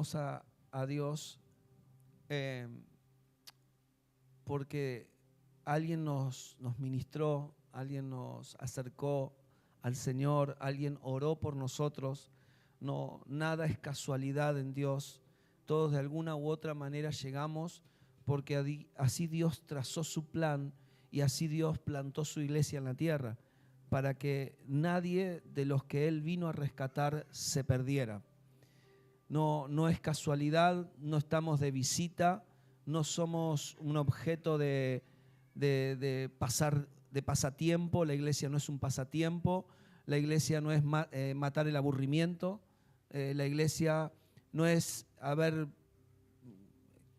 agradecemos a Dios porque alguien nos ministró, alguien nos acercó al Señor, alguien oró por nosotros. No, nada es casualidad en Dios. Todos de alguna u otra manera llegamos porque así Dios trazó su plan y así Dios plantó su iglesia en la tierra, para que nadie de los que Él vino a rescatar se perdiera. No es casualidad, no estamos de visita, no somos un objeto de pasatiempo. La iglesia no es un pasatiempo, la iglesia no es matar el aburrimiento, la iglesia no es a ver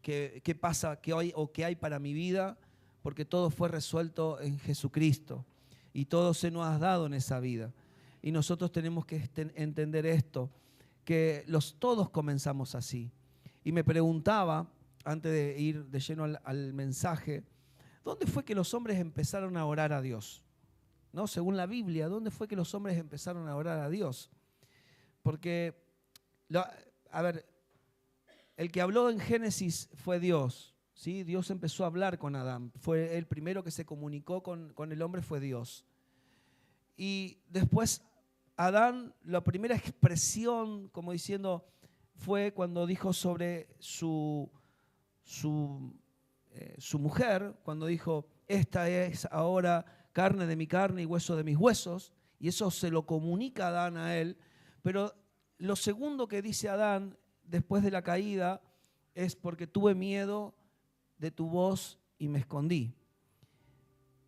qué pasa, qué hay o qué hay para mi vida, porque todo fue resuelto en Jesucristo y todo se nos ha dado en esa vida. Y nosotros tenemos que entender esto, que todos comenzamos así. Y me preguntaba, antes de ir de lleno al mensaje, ¿dónde fue que los hombres empezaron a orar a Dios? ¿No? Según la Biblia, ¿dónde fue que los hombres empezaron a orar a Dios? Porque, a ver, el que habló en Génesis fue Dios, ¿sí? Dios empezó a hablar con Adán. Fue el primero que se comunicó con el hombre, fue Dios. Y después Adán, la primera expresión, como diciendo, fue cuando dijo sobre su mujer, cuando dijo, esta es ahora carne de mi carne y hueso de mis huesos, y eso se lo comunica Adán a él. Pero lo segundo que dice Adán después de la caída es porque tuve miedo de tu voz y me escondí.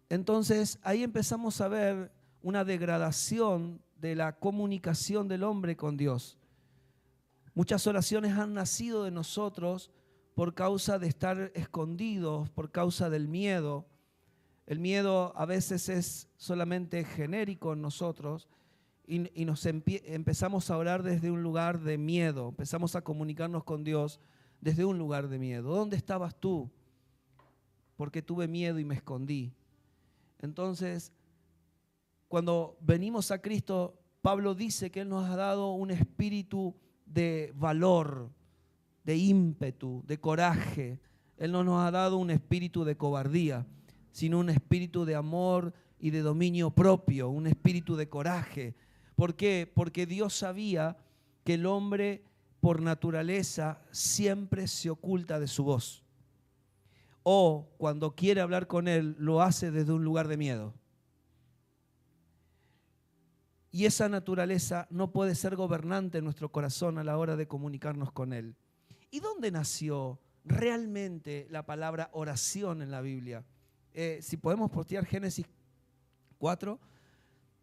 Entonces ahí empezamos a ver una degradación de la comunicación del hombre con Dios. Muchas oraciones han nacido de nosotros por causa de estar escondidos, por causa del miedo. El miedo a veces es solamente genérico en nosotros y nos empezamos a orar desde un lugar de miedo, empezamos a comunicarnos con Dios desde un lugar de miedo. ¿Dónde estabas tú? Porque tuve miedo y me escondí. Entonces, cuando venimos a Cristo, Pablo dice que Él nos ha dado un espíritu de valor, de ímpetu, de coraje. Él no nos ha dado un espíritu de cobardía, sino un espíritu de amor y de dominio propio, un espíritu de coraje. ¿Por qué? Porque Dios sabía que el hombre por naturaleza siempre se oculta de su voz. O cuando quiere hablar con Él, lo hace desde un lugar de miedo. Y esa naturaleza no puede ser gobernante en nuestro corazón a la hora de comunicarnos con Él. ¿Y dónde nació realmente la palabra oración en la Biblia? Si podemos postear Génesis 4,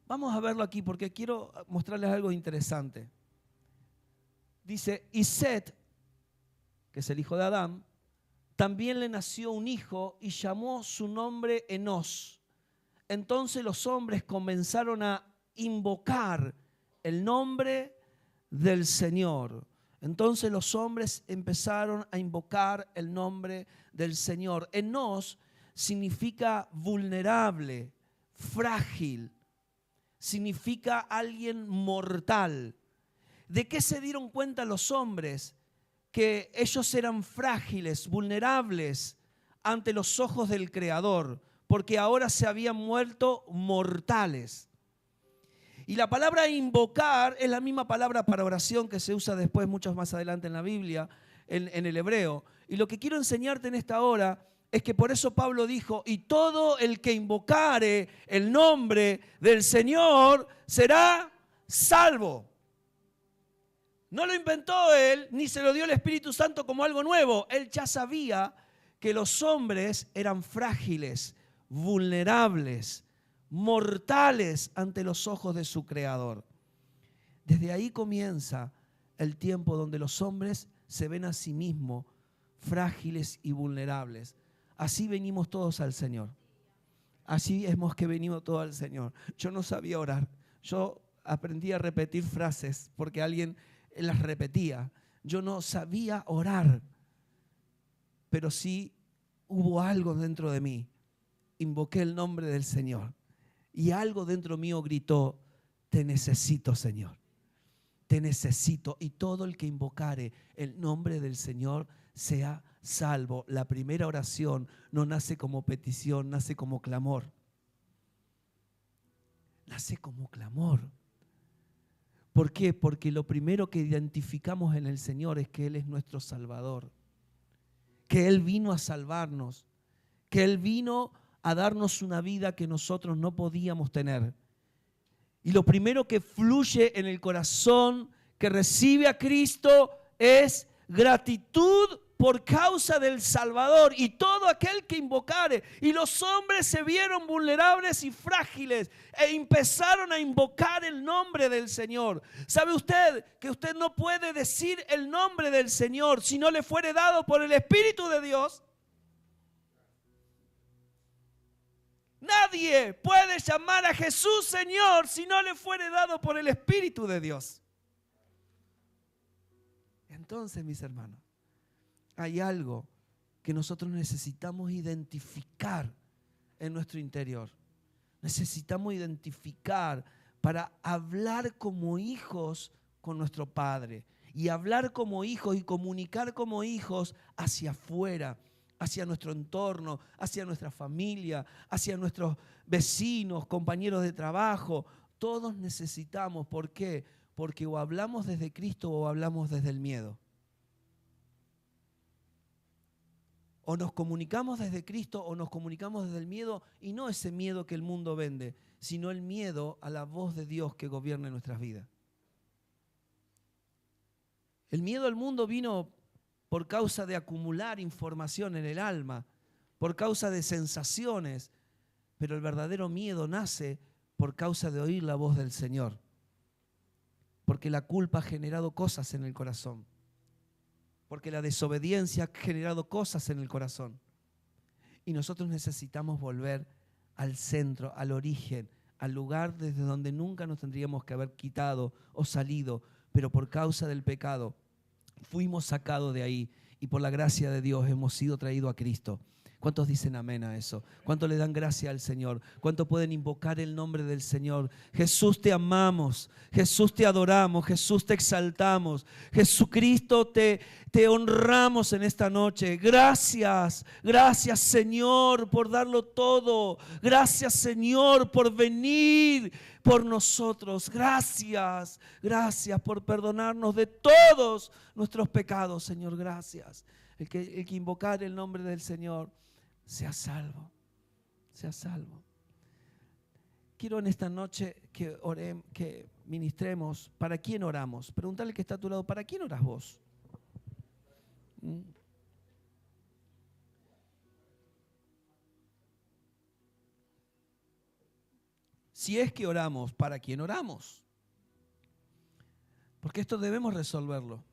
vamos a verlo aquí porque quiero mostrarles algo interesante. Dice, y Set, que es el hijo de Adán, también le nació un hijo y llamó su nombre Enós. Entonces los hombres comenzaron a invocar el nombre del Señor. Entonces los hombres empezaron a invocar el nombre del Señor. Enós significa vulnerable, frágil, significa alguien mortal. ¿De qué se dieron cuenta los hombres? Que ellos eran frágiles, vulnerables ante los ojos del Creador, porque ahora se habían muerto mortales. Y la palabra invocar es la misma palabra para oración que se usa después, mucho más adelante en la Biblia, en el hebreo. Y lo que quiero enseñarte en esta hora es que por eso Pablo dijo, y todo el que invocare el nombre del Señor será salvo. No lo inventó él, ni se lo dio el Espíritu Santo como algo nuevo. Él ya sabía que los hombres eran frágiles, vulnerables, mortales ante los ojos de su Creador. Desde ahí comienza el tiempo donde los hombres se ven a sí mismos frágiles y vulnerables. Así venimos todos al Señor. Así hemos que venimos todos al Señor. Yo no sabía orar. Yo aprendí a repetir frases porque alguien las repetía. Yo no sabía orar, pero sí hubo algo dentro de mí. Invoqué el nombre del Señor y algo dentro mío gritó, te necesito, Señor. te necesito. Y todo el que invocare el nombre del Señor sea salvo. La primera oración no nace como petición, nace como clamor. Nace como clamor. ¿Por qué? Porque lo primero que identificamos en el Señor es que Él es nuestro Salvador, que Él vino a salvarnos, que Él vino a darnos una vida que nosotros no podíamos tener. Y lo primero que fluye en el corazón que recibe a Cristo es gratitud por causa del Salvador. Y todo aquel que invocare. Y los hombres se vieron vulnerables y frágiles e empezaron a invocar el nombre del Señor. ¿Sabe usted que usted no puede decir el nombre del Señor si no le fuere dado por el Espíritu de Dios? Nadie puede llamar a Jesús Señor si no le fuere dado por el Espíritu de Dios. Entonces, mis hermanos, hay algo que nosotros necesitamos identificar en nuestro interior. Necesitamos identificar para hablar como hijos con nuestro Padre. Y hablar como hijos y comunicar como hijos hacia afuera, hacia nuestro entorno, hacia nuestra familia, hacia nuestros vecinos, compañeros de trabajo. Todos necesitamos. ¿Por qué? Porque o hablamos desde Cristo o hablamos desde el miedo. O nos comunicamos desde Cristo o nos comunicamos desde el miedo, y no ese miedo que el mundo vende, sino el miedo a la voz de Dios que gobierna nuestras vidas. El miedo al mundo vino por causa de acumular información en el alma, por causa de sensaciones, pero el verdadero miedo nace por causa de oír la voz del Señor, porque la culpa ha generado cosas en el corazón. Porque la desobediencia ha generado cosas en el corazón. Y nosotros necesitamos volver al centro, al origen, al lugar desde donde nunca nos tendríamos que haber quitado o salido, pero por causa del pecado fuimos sacados de ahí y por la gracia de Dios hemos sido traídos a Cristo. ¿Cuántos dicen amén a eso? ¿Cuántos le dan gracia al Señor? ¿Cuántos pueden invocar el nombre del Señor? Jesús, te amamos. Jesús, te adoramos. Jesús, te exaltamos. Jesucristo, te honramos en esta noche. Gracias. Gracias, Señor, por darlo todo. Gracias, Señor, por venir por nosotros. Gracias. Gracias por perdonarnos de todos nuestros pecados, Señor. Gracias. El que invocar el nombre del Señor sea salvo, sea salvo. Quiero en esta noche que oremos, que ministremos. ¿Para quién oramos? Pregúntale al que está a tu lado, ¿para quién oras vos? Si es que oramos, ¿para quién oramos? Porque esto debemos resolverlo.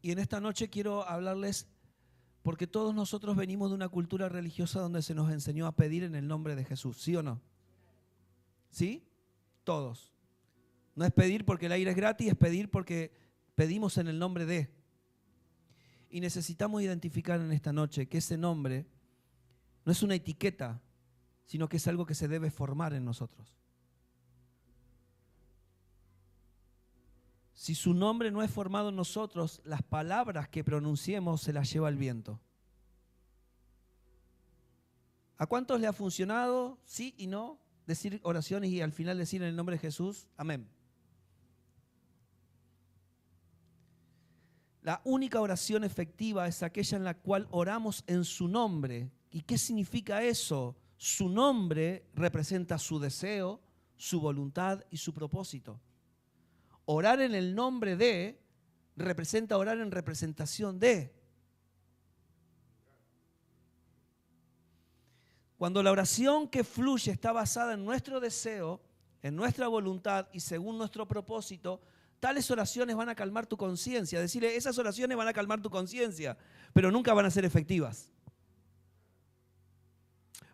Y en esta noche quiero hablarles, porque todos nosotros venimos de una cultura religiosa donde se nos enseñó a pedir en el nombre de Jesús, ¿sí o no? ¿Sí? Todos. No es pedir porque el aire es gratis, es pedir porque pedimos en el nombre de. Y necesitamos identificar en esta noche que ese nombre no es una etiqueta, sino que es algo que se debe formar en nosotros. Si su nombre no es formado en nosotros, las palabras que pronunciemos se las lleva el viento. ¿A cuántos le ha funcionado, sí y no, decir oraciones y al final decir en el nombre de Jesús, amén? La única oración efectiva es aquella en la cual oramos en su nombre. ¿Y qué significa eso? Su nombre representa su deseo, su voluntad y su propósito. Orar en el nombre de representa orar en representación de. Cuando la oración que fluye está basada en nuestro deseo, en nuestra voluntad y según nuestro propósito, tales oraciones van a calmar tu conciencia. Decirle, esas oraciones van a calmar tu conciencia, pero nunca van a ser efectivas.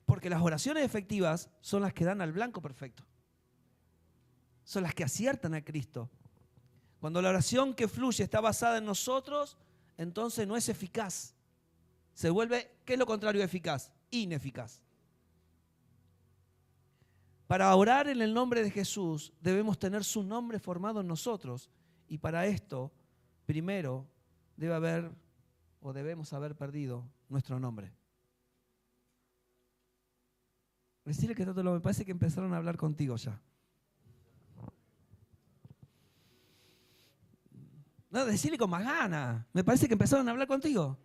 Porque las oraciones efectivas son las que dan al blanco perfecto. Son las que aciertan a Cristo. Cuando la oración que fluye está basada en nosotros, entonces no es eficaz. Se vuelve, ¿qué es lo contrario de eficaz? Ineficaz. Para orar en el nombre de Jesús debemos tener su nombre formado en nosotros. Y para esto, primero, debemos haber perdido nuestro nombre. Decirle que me parece que empezaron a hablar contigo ya. No, decirle con más ganas. Me parece que empezaron a hablar contigo.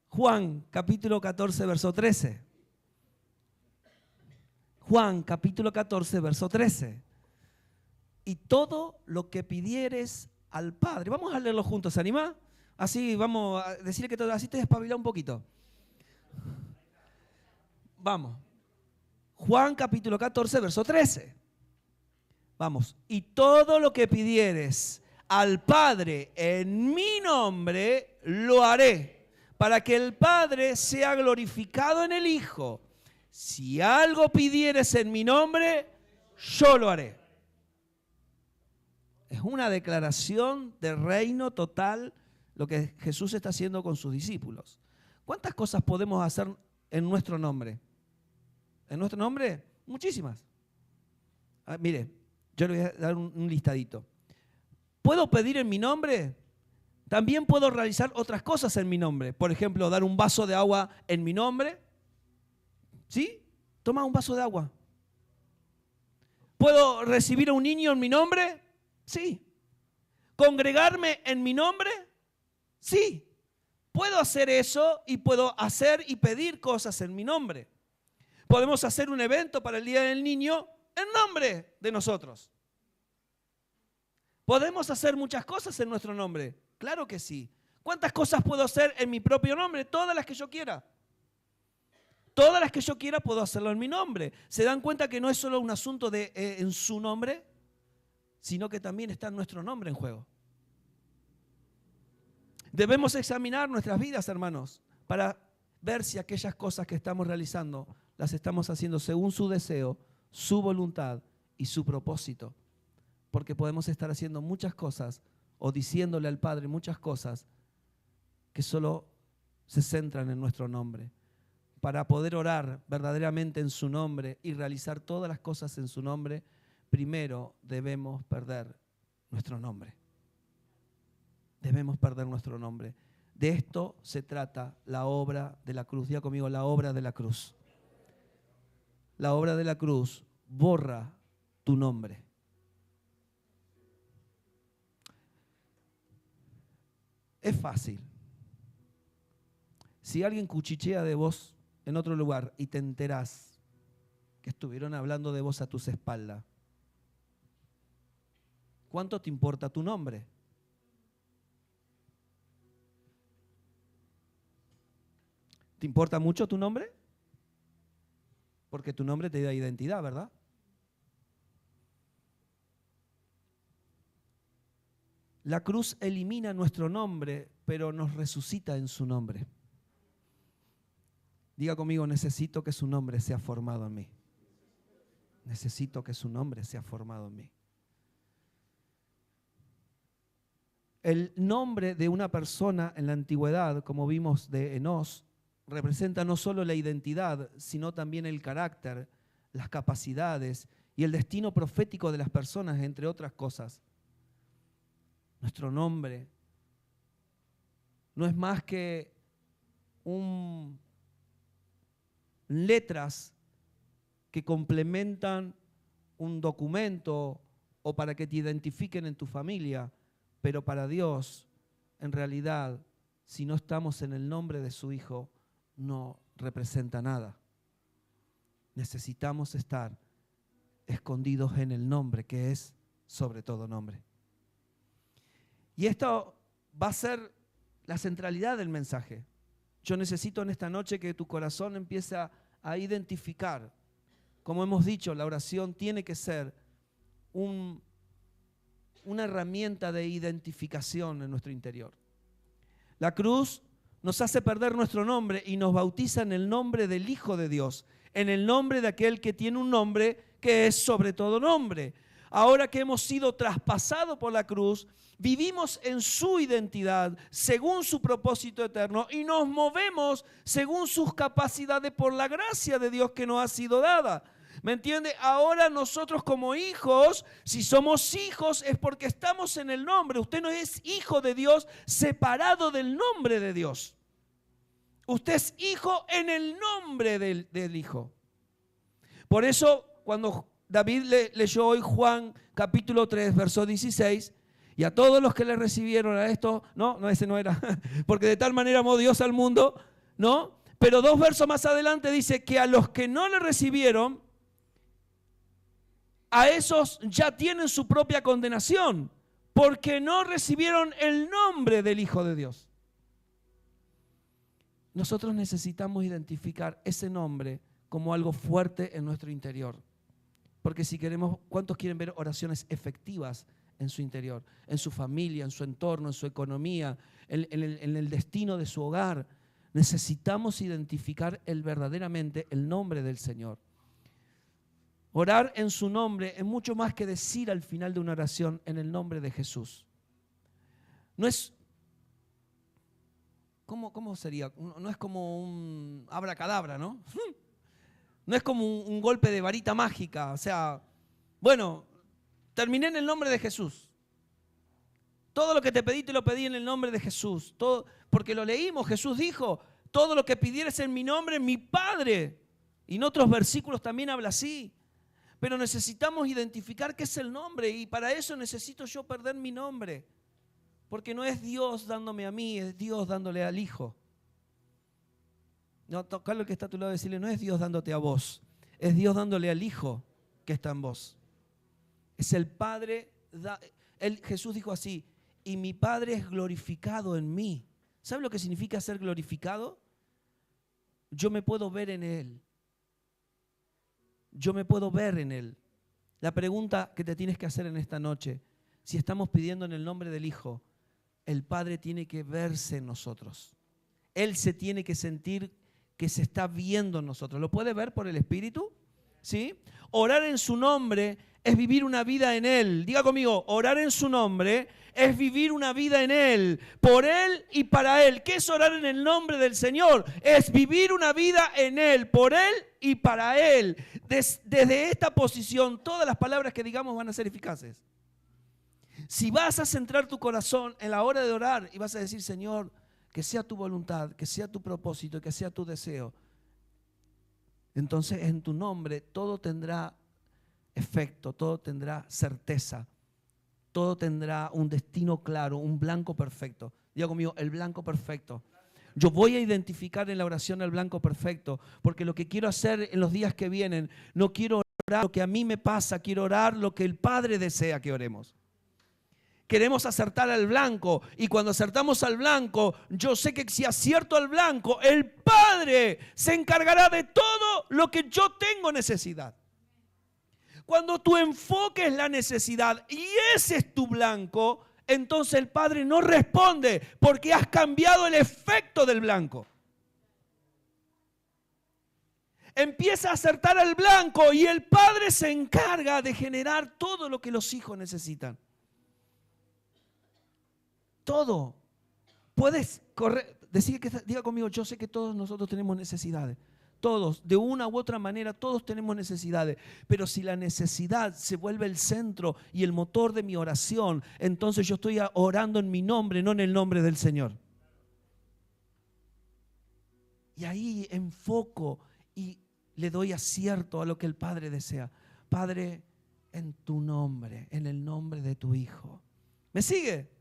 Juan, capítulo 14, verso 13. Juan, capítulo 14, verso 13. Y todo lo que pidieres al Padre. Vamos a leerlo juntos, ¿se anima? Así vamos a decirle que todo, así te despabilá un poquito. Vamos. Juan, capítulo 14, verso 13. Vamos. Y todo lo que pidieres al Padre en mi nombre, lo haré, para que el Padre sea glorificado en el Hijo. Si algo pidieres en mi nombre, yo lo haré. Es una declaración de reino total lo que Jesús está haciendo con sus discípulos. ¿Cuántas cosas podemos hacer en nuestro nombre? ¿En nuestro nombre? Muchísimas. Mire, yo le voy a dar un listadito. ¿Puedo pedir en mi nombre? También puedo realizar otras cosas en mi nombre. Por ejemplo, dar un vaso de agua en mi nombre. ¿Sí? Toma un vaso de agua. ¿Puedo recibir a un niño en mi nombre? Sí. ¿Congregarme en mi nombre? Sí. Puedo hacer eso y puedo hacer y pedir cosas en mi nombre. Podemos hacer un evento para el Día del Niño en nombre de nosotros. ¿Podemos hacer muchas cosas en nuestro nombre? Claro que sí. ¿Cuántas cosas puedo hacer en mi propio nombre? Todas las que yo quiera. Todas las que yo quiera puedo hacerlo en mi nombre. ¿Se dan cuenta que no es solo un asunto de en su nombre, sino que también está nuestro nombre en juego? Debemos examinar nuestras vidas, hermanos, para ver si aquellas cosas que estamos realizando las estamos haciendo según su deseo, su voluntad y su propósito. Porque podemos estar haciendo muchas cosas o diciéndole al Padre muchas cosas que solo se centran en nuestro nombre. Para poder orar verdaderamente en su nombre y realizar todas las cosas en su nombre, primero debemos perder nuestro nombre. Debemos perder nuestro nombre. De esto se trata la obra de la cruz. Diga conmigo, la obra de la cruz. La obra de la cruz borra tu nombre. Es fácil. Si alguien cuchichea de vos en otro lugar y te enterás que estuvieron hablando de vos a tus espaldas, ¿cuánto te importa tu nombre? ¿Te importa mucho tu nombre? Porque tu nombre te da identidad, ¿verdad? La cruz elimina nuestro nombre, pero nos resucita en su nombre. Diga conmigo, necesito que su nombre sea formado en mí. Necesito que su nombre sea formado en mí. El nombre de una persona en la antigüedad, como vimos de Enós, representa no solo la identidad, sino también el carácter, las capacidades y el destino profético de las personas, entre otras cosas. Nuestro nombre no es más que letras que complementan un documento o para que te identifiquen en tu familia, pero para Dios, en realidad, si no estamos en el nombre de su Hijo, no representa nada. Necesitamos estar escondidos en el nombre, que es sobre todo nombre. Y esto va a ser la centralidad del mensaje. Yo necesito en esta noche que tu corazón empiece a identificar. Como hemos dicho, la oración tiene que ser una herramienta de identificación en nuestro interior. La cruz nos hace perder nuestro nombre y nos bautiza en el nombre del Hijo de Dios, en el nombre de aquel que tiene un nombre que es sobre todo nombre. Ahora que hemos sido traspasados por la cruz, vivimos en su identidad, según su propósito eterno, y nos movemos según sus capacidades por la gracia de Dios que nos ha sido dada. ¿Me entiende? Ahora nosotros como hijos, si somos hijos es porque estamos en el nombre. Usted no es hijo de Dios separado del nombre de Dios. Usted es hijo en el nombre del Hijo. Por eso cuando David leyó hoy Juan capítulo 3, verso 16, y a todos los que le recibieron a esto, no, ese no era, porque de tal manera amó Dios al mundo, ¿no? Pero 2 versos más adelante dice que a los que no le recibieron, a esos ya tienen su propia condenación, porque no recibieron el nombre del Hijo de Dios. Nosotros necesitamos identificar ese nombre como algo fuerte en nuestro interior. Porque si queremos, ¿cuántos quieren ver oraciones efectivas en su interior? En su familia, en su entorno, en su economía, en el destino de su hogar. Necesitamos identificar verdaderamente el nombre del Señor. Orar en su nombre es mucho más que decir al final de una oración en el nombre de Jesús. No es... ¿Cómo sería? No es como un abracadabra, ¿no? No es como un golpe de varita mágica. O sea, bueno, terminé en el nombre de Jesús. Todo lo que te pedí, te lo pedí en el nombre de Jesús. Todo, porque lo leímos, Jesús dijo, todo lo que pidieres en mi nombre, mi Padre. Y en otros versículos también habla así. Pero necesitamos identificar qué es el nombre y para eso necesito yo perder mi nombre. Porque no es Dios dándome a mí, es Dios dándole al Hijo. No, tocarlo al que está a tu lado y decirle, no es Dios dándote a vos, es Dios dándole al Hijo que está en vos. Es el Padre, Jesús dijo así, y mi Padre es glorificado en mí. ¿Sabe lo que significa ser glorificado? Yo me puedo ver en Él. Yo me puedo ver en Él. La pregunta que te tienes que hacer en esta noche, si estamos pidiendo en el nombre del Hijo, el Padre tiene que verse en nosotros. Él se tiene que sentir que se está viendo en nosotros. ¿Lo puede ver por el Espíritu? ¿Sí? Orar en su nombre es vivir una vida en Él. Diga conmigo, orar en su nombre es vivir una vida en Él, por Él y para Él. ¿Qué es orar en el nombre del Señor? Es vivir una vida en Él, por Él y para Él. Desde esta posición, todas las palabras que digamos van a ser eficaces. Si vas a centrar tu corazón en la hora de orar y vas a decir, Señor, que sea tu voluntad, que sea tu propósito, que sea tu deseo, entonces en tu nombre todo tendrá efecto, todo tendrá certeza, todo tendrá un destino claro, un blanco perfecto. Diga conmigo, el blanco perfecto. Yo voy a identificar en la oración el blanco perfecto, porque lo que quiero hacer en los días que vienen, no quiero orar lo que a mí me pasa, quiero orar lo que el Padre desea que oremos. Queremos acertar al blanco y cuando acertamos al blanco, yo sé que si acierto al blanco, el Padre se encargará de todo lo que yo tengo necesidad. Cuando tu enfoque es la necesidad y ese es tu blanco, entonces el Padre no responde porque has cambiado el efecto del blanco. Empieza a acertar al blanco y el Padre se encarga de generar todo lo que los hijos necesitan. Todo. Puedes correr, diga conmigo, yo sé que todos nosotros tenemos necesidades. Todos, de una u otra manera, todos tenemos necesidades. Pero si la necesidad se vuelve el centro y el motor de mi oración, entonces yo estoy orando en mi nombre, no en el nombre del Señor. Y ahí enfoco y le doy acierto a lo que el Padre desea. Padre, en tu nombre, en el nombre de tu Hijo. ¿Me sigue?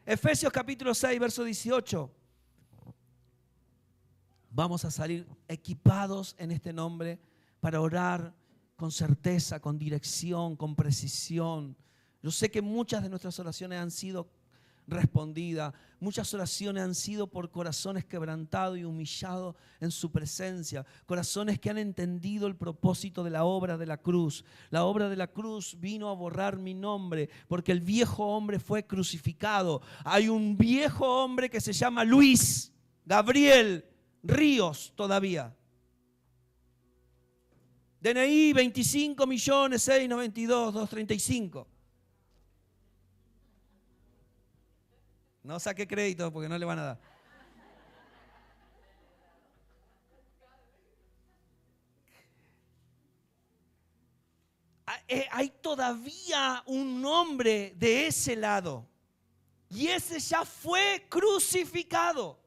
Efesios capítulo 6, verso 18. Vamos a salir equipados en este nombre para orar con certeza, con dirección, con precisión. Yo sé que muchas de nuestras oraciones han sido respondidas. Muchas oraciones han sido por corazones quebrantados y humillados en su presencia. Corazones que han entendido el propósito de la obra de la cruz. La obra de la cruz vino a borrar mi nombre porque el viejo hombre fue crucificado. Hay un viejo hombre que se llama Luis Gabriel Ríos todavía. DNI 25.692.235. No saque crédito porque no le van a dar. todavía un nombre de ese lado. Y ese ya fue crucificado.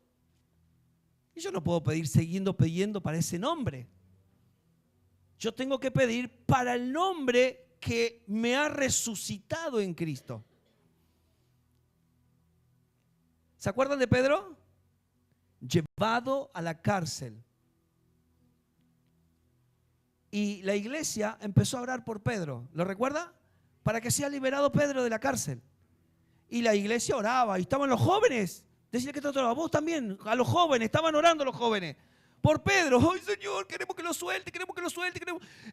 Y yo no puedo pedir siguiendo pidiendo para ese nombre. Yo tengo que pedir para el nombre que me ha resucitado en Cristo. ¿Se acuerdan de Pedro? Llevado a la cárcel. Y la iglesia empezó a orar por Pedro. ¿Lo recuerda? Para que sea liberado Pedro de la cárcel. Y la iglesia oraba. Y estaban los jóvenes. Decía que a vos también, a los jóvenes. Estaban orando los jóvenes. Por Pedro. ¡Ay, Señor! Queremos que lo suelte, queremos que lo suelte.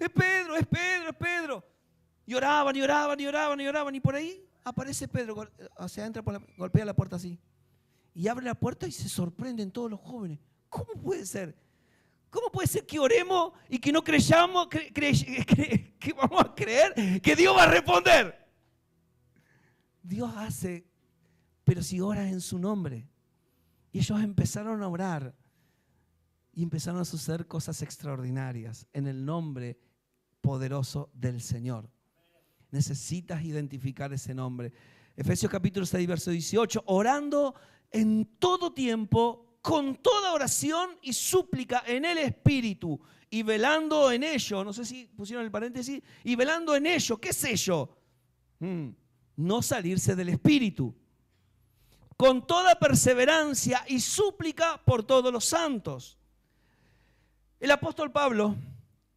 Es Pedro, es Pedro, es Pedro. Y oraban, y oraban, y oraban, y oraban. Y por ahí aparece Pedro. O sea, entra golpea la puerta así. Y abre la puerta y se sorprenden todos los jóvenes. ¿Cómo puede ser? ¿Cómo puede ser que oremos y que no creyamos, que vamos a creer que Dios va a responder? Dios hace, pero si oras en su nombre. Y ellos empezaron a orar y empezaron a suceder cosas extraordinarias en el nombre poderoso del Señor. Necesitas identificar ese nombre. Efesios capítulo 6, verso 18, orando en todo tiempo, con toda oración y súplica en el Espíritu, y velando en ello, no sé si pusieron el paréntesis, y velando en ello, ¿qué es ello? No salirse del Espíritu. Con toda perseverancia y súplica por todos los santos. El apóstol Pablo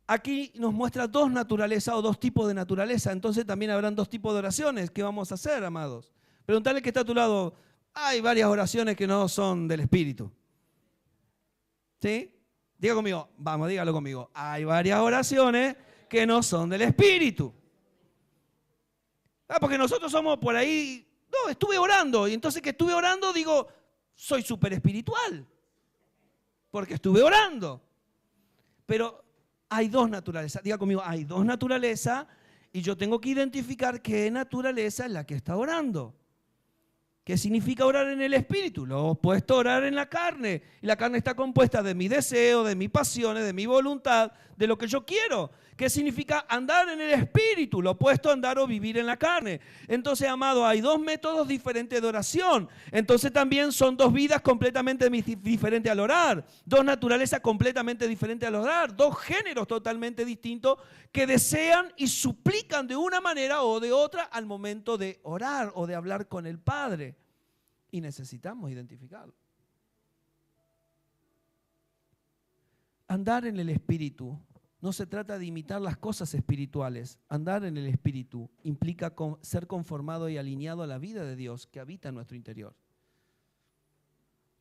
aquí nos muestra dos naturalezas o dos tipos de naturaleza, entonces también habrán dos tipos de oraciones. ¿Qué vamos a hacer, amados? Preguntale al que está a tu lado. Hay varias oraciones que no son del Espíritu. ¿Sí? Diga conmigo, vamos, dígalo conmigo. Hay varias oraciones que no son del Espíritu. Porque nosotros somos por ahí, no, estuve orando. Y entonces que estuve orando digo, soy súper espiritual. Porque estuve orando. Pero hay dos naturalezas. Diga conmigo, hay dos naturalezas y yo tengo que identificar qué naturaleza es la que está orando. ¿Qué significa orar en el Espíritu? Lo opuesto a orar en la carne. Y la carne está compuesta de mi deseo, de mis pasiones, de mi voluntad, de lo que yo quiero. ¿Qué significa andar en el Espíritu? Lo opuesto a andar o vivir en la carne. Entonces, amado, hay dos métodos diferentes de oración. Entonces también son dos vidas completamente diferentes al orar. Dos naturalezas completamente diferentes al orar. Dos géneros totalmente distintos que desean y suplican de una manera o de otra al momento de orar o de hablar con el Padre. Y necesitamos identificarlo. Andar en el Espíritu no se trata de imitar las cosas espirituales. Andar en el Espíritu implica ser conformado y alineado a la vida de Dios que habita en nuestro interior.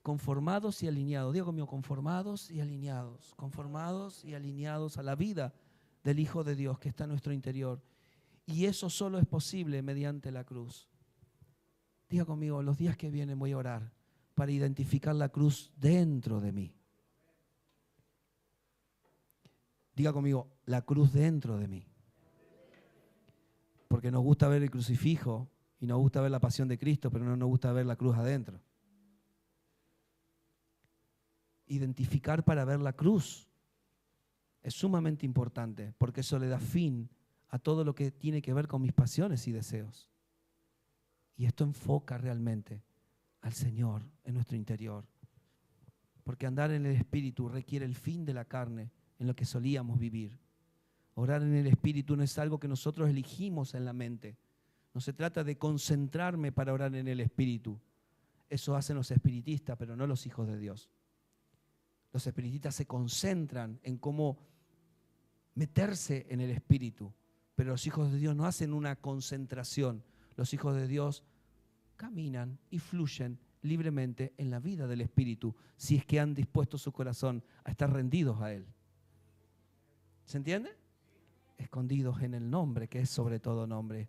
Conformados y alineados. Digo conmigo, conformados y alineados. Conformados y alineados a la vida del Hijo de Dios que está en nuestro interior. Y eso solo es posible mediante la cruz. Diga conmigo, los días que vienen voy a orar para identificar la cruz dentro de mí. Diga conmigo, la cruz dentro de mí. Porque nos gusta ver el crucifijo y nos gusta ver la pasión de Cristo, pero no nos gusta ver la cruz adentro. Identificar para ver la cruz es sumamente importante, porque eso le da fin a todo lo que tiene que ver con mis pasiones y deseos. Y esto enfoca realmente al Señor en nuestro interior. Porque andar en el Espíritu requiere el fin de la carne en lo que solíamos vivir. Orar en el Espíritu no es algo que nosotros elegimos en la mente. No se trata de concentrarme para orar en el Espíritu. Eso hacen los espiritistas, pero no los hijos de Dios. Los espiritistas se concentran en cómo meterse en el Espíritu, pero los hijos de Dios no hacen una concentración. Los hijos de Dios caminan y fluyen libremente en la vida del Espíritu, si es que han dispuesto su corazón a estar rendidos a Él. ¿Se entiende? Escondidos en el nombre, que es sobre todo nombre.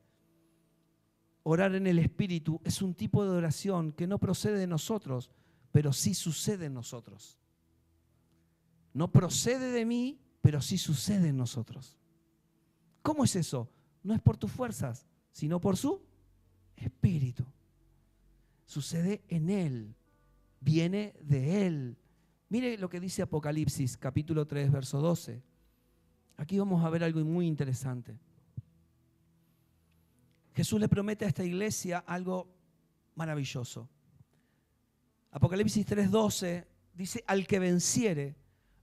Orar en el Espíritu es un tipo de oración que no procede de nosotros, pero sí sucede en nosotros. No procede de mí, pero sí sucede en nosotros. ¿Cómo es eso? No es por tus fuerzas, sino por su Espíritu. Sucede en Él, viene de Él. Mire lo que dice Apocalipsis, capítulo 3, verso 12. Aquí vamos a ver algo muy interesante. Jesús le promete a esta iglesia algo maravilloso. Apocalipsis 3:12 dice, al que venciere,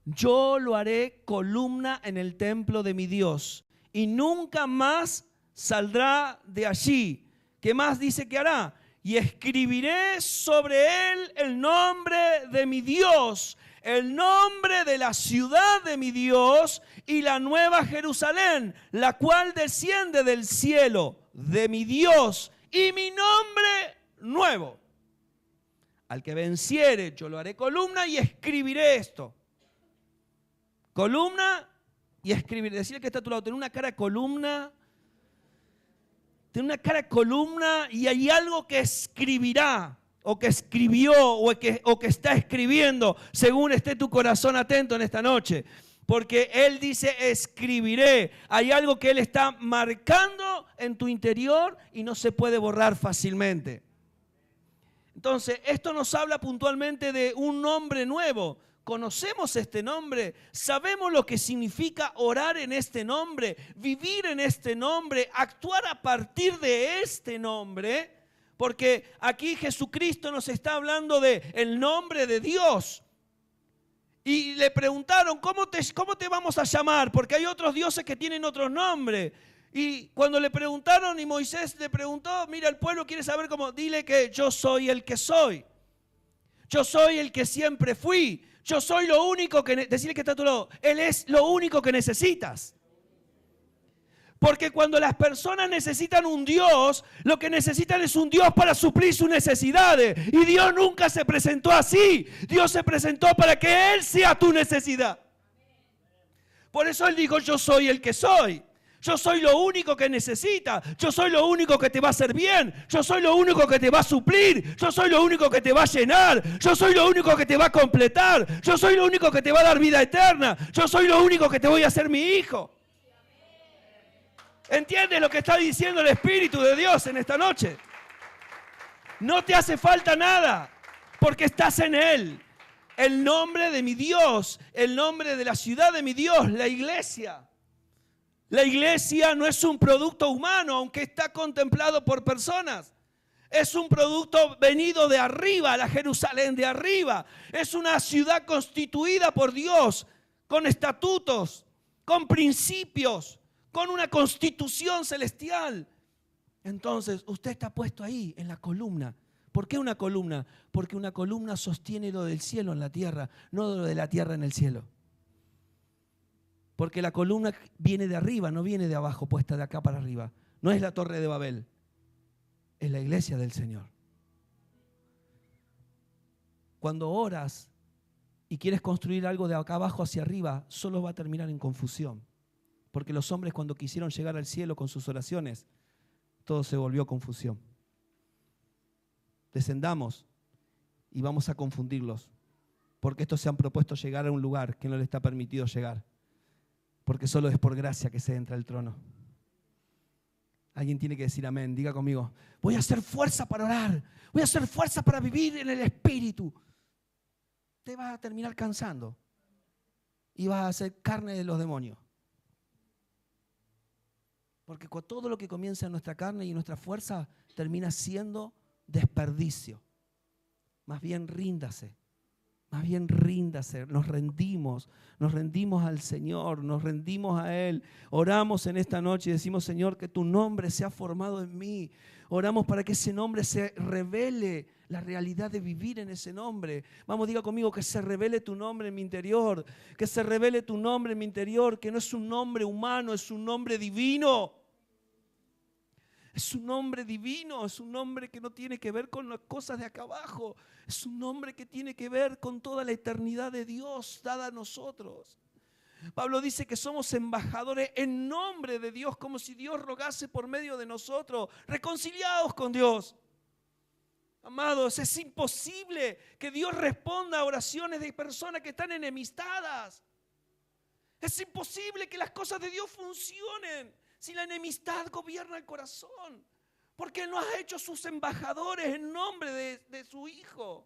yo lo haré columna en el templo de mi Dios y nunca más saldrá de allí. ¿Qué más dice que hará? Y escribiré sobre él el nombre de mi Dios, el nombre de la ciudad de mi Dios y la nueva Jerusalén, la cual desciende del cielo de mi Dios y mi nombre nuevo. Al que venciere, yo lo haré columna y escribiré esto. Columna y escribiré. Decirle que está a tu lado, tiene una cara de columna. Tiene una cara de columna y hay algo que escribirá, o que escribió, o que está escribiendo, según esté tu corazón atento en esta noche. Porque Él dice, escribiré. Hay algo que Él está marcando en tu interior y no se puede borrar fácilmente. Entonces, esto nos habla puntualmente de un nombre nuevo. Conocemos este nombre, sabemos lo que significa orar en este nombre, vivir en este nombre, actuar a partir de este nombre, porque aquí Jesucristo nos está hablando de el nombre de Dios. Y le preguntaron, ¿cómo te vamos a llamar? Porque hay otros dioses que tienen otros nombres. Y cuando le preguntaron y Moisés le preguntó, mira, el pueblo quiere saber cómo, dile que yo soy el que soy. Yo soy el que siempre fui. Yo soy lo único que, decirle que está a tu lado, Él es lo único que necesitas. Porque cuando las personas necesitan un Dios, lo que necesitan es un Dios para suplir sus necesidades. Y Dios nunca se presentó así. Dios se presentó para que Él sea tu necesidad. Por eso Él dijo, yo soy el que soy. Yo soy lo único que necesitas. Yo soy lo único que te va a hacer bien. Yo soy lo único que te va a suplir. Yo soy lo único que te va a llenar. Yo soy lo único que te va a completar. Yo soy lo único que te va a dar vida eterna. Yo soy lo único que te voy a hacer mi hijo. ¿Entiendes lo que está diciendo el Espíritu de Dios en esta noche? No te hace falta nada, porque estás en Él. El nombre de mi Dios, el nombre de la ciudad de mi Dios, la iglesia. La iglesia no es un producto humano, aunque está contemplado por personas. Es un producto venido de arriba, la Jerusalén de arriba. Es una ciudad constituida por Dios, con estatutos, con principios, con una constitución celestial. Entonces, usted está puesto ahí, en la columna. ¿Por qué una columna? Porque una columna sostiene lo del cielo en la tierra, no lo de la tierra en el cielo. Porque la columna viene de arriba, no viene de abajo, puesta de acá para arriba. No es la torre de Babel, es la iglesia del Señor. Cuando oras y quieres construir algo de acá abajo hacia arriba, solo va a terminar en confusión. Porque los hombres, cuando quisieron llegar al cielo con sus oraciones, todo se volvió confusión. Descendamos y vamos a confundirlos, porque estos se han propuesto llegar a un lugar que no les está permitido llegar, porque solo es por gracia que se entra al trono. Alguien tiene que decir amén. Diga conmigo, voy a hacer fuerza para orar, voy a hacer fuerza para vivir en el Espíritu. Te vas a terminar cansando y vas a ser carne de los demonios. Porque con todo lo que comienza en nuestra carne y nuestra fuerza termina siendo desperdicio. Más bien ríndase. Más bien ríndase, nos rendimos al Señor, nos rendimos a Él. Oramos en esta noche y decimos, Señor, que tu nombre sea formado en mí. Oramos para que ese nombre se revele, la realidad de vivir en ese nombre. Vamos, diga conmigo, que se revele tu nombre en mi interior, que se revele tu nombre en mi interior, que no es un nombre humano, es un nombre divino. Es un nombre divino, es un nombre que no tiene que ver con las cosas de acá abajo. Es un nombre que tiene que ver con toda la eternidad de Dios dada a nosotros. Pablo dice que somos embajadores en nombre de Dios, como si Dios rogase por medio de nosotros, reconciliados con Dios. Amados, es imposible que Dios responda a oraciones de personas que están enemistadas. Es imposible que las cosas de Dios funcionen si la enemistad gobierna el corazón, porque Él nos ha hecho sus embajadores en nombre de su Hijo.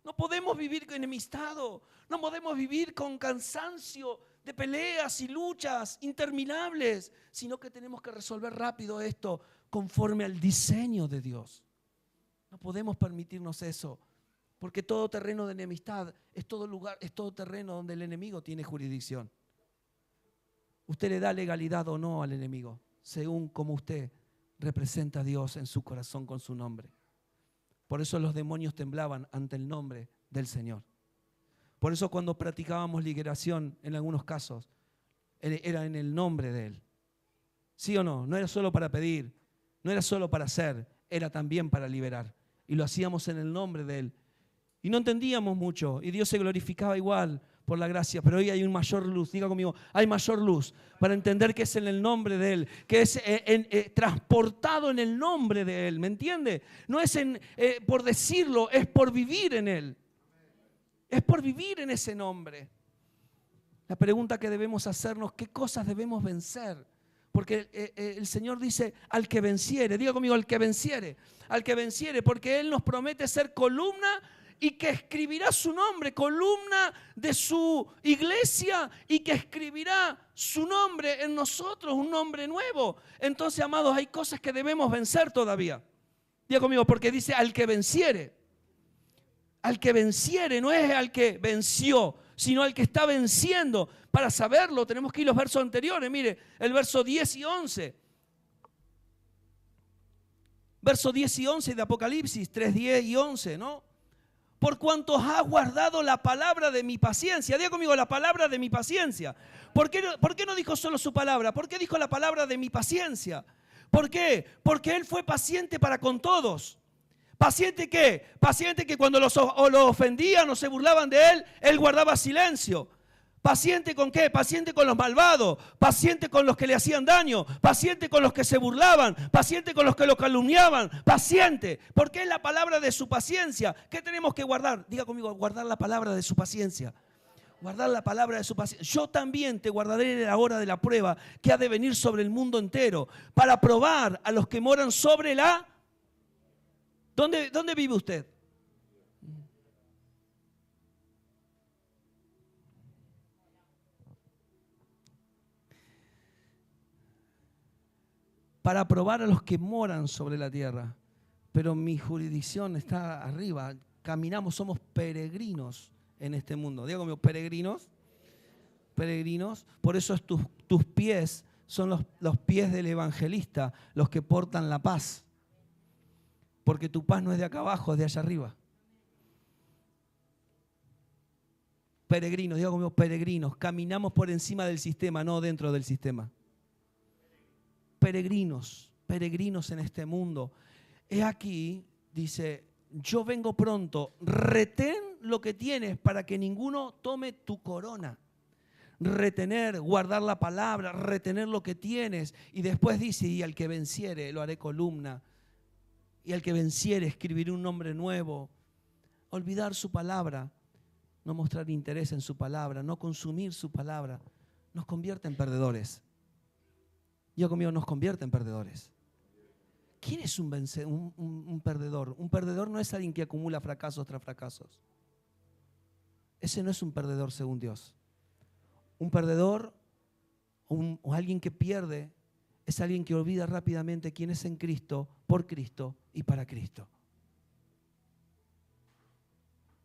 No podemos vivir enemistados, no podemos vivir con cansancio de peleas y luchas interminables, sino que tenemos que resolver rápido esto conforme al diseño de Dios. No podemos permitirnos eso, porque todo terreno de enemistad es todo lugar, es todo terreno donde el enemigo tiene jurisdicción. Usted le da legalidad o no al enemigo, según como usted representa a Dios en su corazón con su nombre. Por eso los demonios temblaban ante el nombre del Señor. Por eso cuando practicábamos liberación, en algunos casos, era en el nombre de Él. ¿Sí o no? No era solo para pedir, no era solo para hacer, era también para liberar. Y lo hacíamos en el nombre de Él. Y no entendíamos mucho, y Dios se glorificaba igual por la gracia, pero hoy hay una mayor luz, diga conmigo, hay mayor luz para entender que es en el nombre de Él, que es transportado en el nombre de Él, ¿me entiende? No es por decirlo, es por vivir en Él. Es por vivir en ese nombre. La pregunta que debemos hacernos, ¿qué cosas debemos vencer? Porque el Señor dice, al que venciere, diga conmigo, al que venciere, porque Él nos promete ser columna y que escribirá su nombre, columna de su iglesia y que escribirá su nombre en nosotros, un nombre nuevo. Entonces, amados, hay cosas que debemos vencer todavía. Diga conmigo, porque dice, al que venciere. Al que venciere, no es al que venció, sino al que está venciendo. Para saberlo tenemos que ir a los versos anteriores. Mire, el verso 10 y 11. Verso 10 y 11 de Apocalipsis, 3, 10 y 11, ¿no? Por cuanto has guardado la palabra de mi paciencia. Diga conmigo, la palabra de mi paciencia. ¿Por qué no dijo solo su palabra? ¿Por qué dijo la palabra de mi paciencia? ¿Por qué? Porque Él fue paciente para con todos. ¿Paciente qué? Paciente que cuando lo ofendían o se burlaban de Él, Él guardaba silencio. ¿Paciente con qué? Paciente con los malvados, paciente con los que le hacían daño, paciente con los que se burlaban, paciente con los que lo calumniaban, paciente, porque es la palabra de su paciencia. ¿Qué tenemos que guardar? Diga conmigo, guardar la palabra de su paciencia. Guardar la palabra de su paciencia. Yo también te guardaré en la hora de la prueba que ha de venir sobre el mundo entero para probar a los que moran sobre la... ¿Dónde vive usted? Para probar a los que moran sobre la tierra. Pero mi jurisdicción está arriba. Caminamos, somos peregrinos en este mundo. Diga conmigo, peregrinos. Peregrinos. Por eso tus pies son los pies del evangelista, los que portan la paz. Porque tu paz no es de acá abajo, es de allá arriba. Peregrinos, digo conmigo, peregrinos. Caminamos por encima del sistema, no dentro del sistema. Peregrinos, peregrinos en este mundo. He aquí, dice, yo vengo pronto, retén lo que tienes para que ninguno tome tu corona. Retener, guardar la palabra, retener lo que tienes. Y después dice, y al que venciere lo haré columna. Y al que venciere escribiré un nombre nuevo. Olvidar su palabra, no mostrar interés en su palabra, no consumir su palabra, nos convierte en perdedores. Yo conmigo nos convierte en perdedores. ¿Quién es un perdedor? Un perdedor no es alguien que acumula fracasos tras fracasos. Ese no es un perdedor según Dios. Un perdedor o alguien que pierde es alguien que olvida rápidamente quién es en Cristo, por Cristo y para Cristo.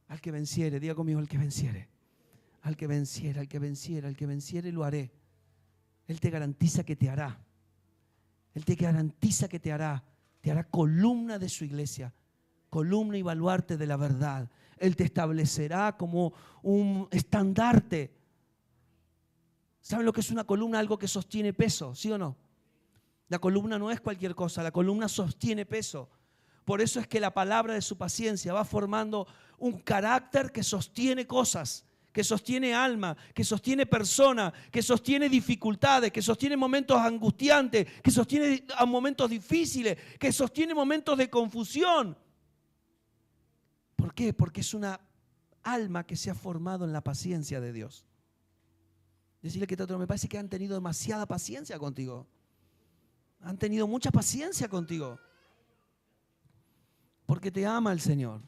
Al que venciere, diga conmigo, al que venciere. Al que venciere, al que venciere, al que venciere lo haré. Él te garantiza que te hará. Él te garantiza que te hará. Te hará columna de su iglesia, columna y baluarte de la verdad. Él te establecerá como un estandarte. ¿Saben lo que es una columna? Algo que sostiene peso, ¿sí o no? La columna no es cualquier cosa, la columna sostiene peso. Por eso es que la palabra de su paciencia va formando un carácter que sostiene cosas, que sostiene alma, que sostiene persona, que sostiene dificultades, que sostiene momentos angustiantes, que sostiene momentos difíciles, que sostiene momentos de confusión. ¿Por qué? Porque es una alma que se ha formado en la paciencia de Dios. Decirle que me parece que han tenido demasiada paciencia contigo. Han tenido mucha paciencia contigo. Porque te ama el Señor.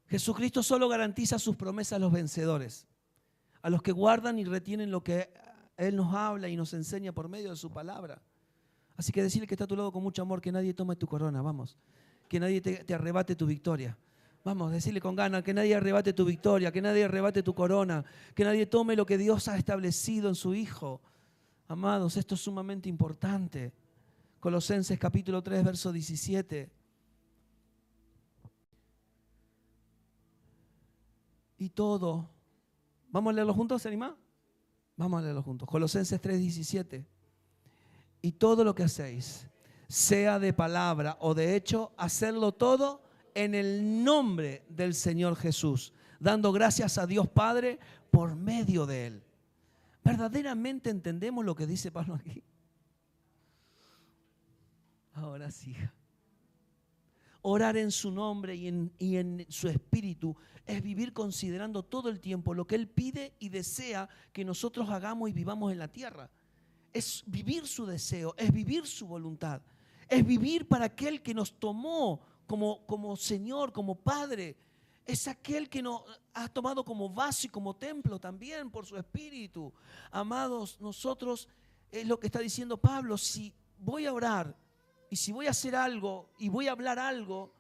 Jesucristo solo garantiza sus promesas a los vencedores. a los que guardan y retienen lo que Él nos habla y nos enseña por medio de su palabra. Así que decirle que está a tu lado con mucho amor, que nadie tome tu corona, vamos. Que nadie te arrebate tu victoria. Vamos, decirle con ganas, que nadie arrebate tu victoria, que nadie arrebate tu corona, que nadie tome lo que Dios ha establecido en su Hijo. Amados, esto es sumamente importante. Colosenses capítulo 3, verso 17. Y todo. ¿Vamos a leerlo juntos, se anima? Vamos a leerlo juntos. Colosenses 3, 17. Y todo lo que hacéis, sea de palabra o de hecho, hacerlo todo en el nombre del Señor Jesús, dando gracias a Dios Padre por medio de Él. ¿Verdaderamente entendemos lo que dice Pablo aquí? Ahora sí. Orar en su nombre y en su espíritu es vivir considerando todo el tiempo lo que Él pide y desea que nosotros hagamos y vivamos en la tierra. Es vivir su deseo, es vivir su voluntad, es vivir para aquel que nos tomó como Señor, como Padre. Es aquel que nos ha tomado como vaso y como templo también por su espíritu. Amados, nosotros, es lo que está diciendo Pablo, si voy a orar y si voy a hacer algo y voy a hablar algo,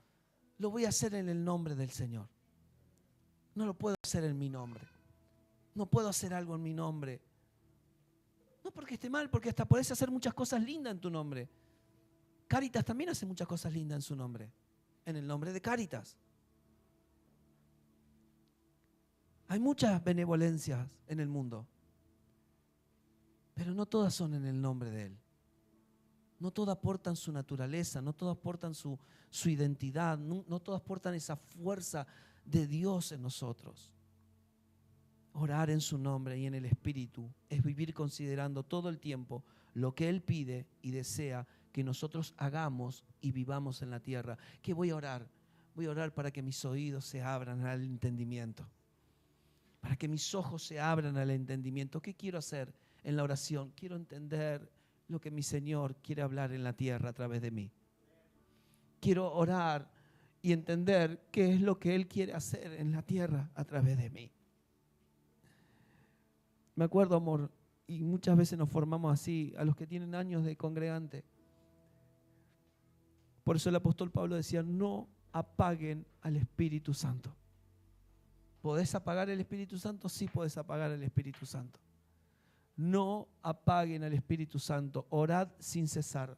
lo voy a hacer en el nombre del Señor. No lo puedo hacer en mi nombre. No puedo hacer algo en mi nombre. No porque esté mal, porque hasta podés hacer muchas cosas lindas en tu nombre. Cáritas también hace muchas cosas lindas en su nombre. En el nombre de Cáritas. Hay muchas benevolencias en el mundo. Pero no todas son en el nombre de Él. No todas portan su naturaleza, no todas portan su identidad, no todas portan esa fuerza de Dios en nosotros. Orar en su nombre y en el Espíritu es vivir considerando todo el tiempo lo que Él pide y desea que nosotros hagamos y vivamos en la tierra. ¿Qué voy a orar? Voy a orar para que mis oídos se abran al entendimiento, para que mis ojos se abran al entendimiento. ¿Qué quiero hacer en la oración? Quiero entender lo que mi Señor quiere hablar en la tierra a través de mí. Quiero orar y entender qué es lo que Él quiere hacer en la tierra a través de mí. Me acuerdo, amor, y muchas veces nos formamos así, a los que tienen años de congregante. Por eso el apóstol Pablo decía, no apaguen al Espíritu Santo. ¿Podés apagar el Espíritu Santo? Sí, podés apagar el Espíritu Santo. No apaguen al Espíritu Santo, orad sin cesar.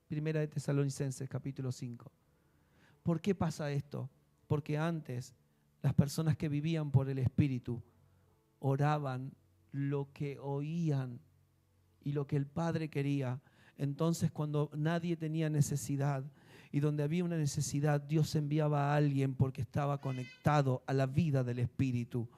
Primera de Tesalonicenses, capítulo 5. ¿Por qué pasa esto? Porque antes las personas que vivían por el Espíritu oraban lo que oían y lo que el Padre quería. Entonces, cuando nadie tenía necesidad y donde había una necesidad, Dios enviaba a alguien porque estaba conectado a la vida del Espíritu.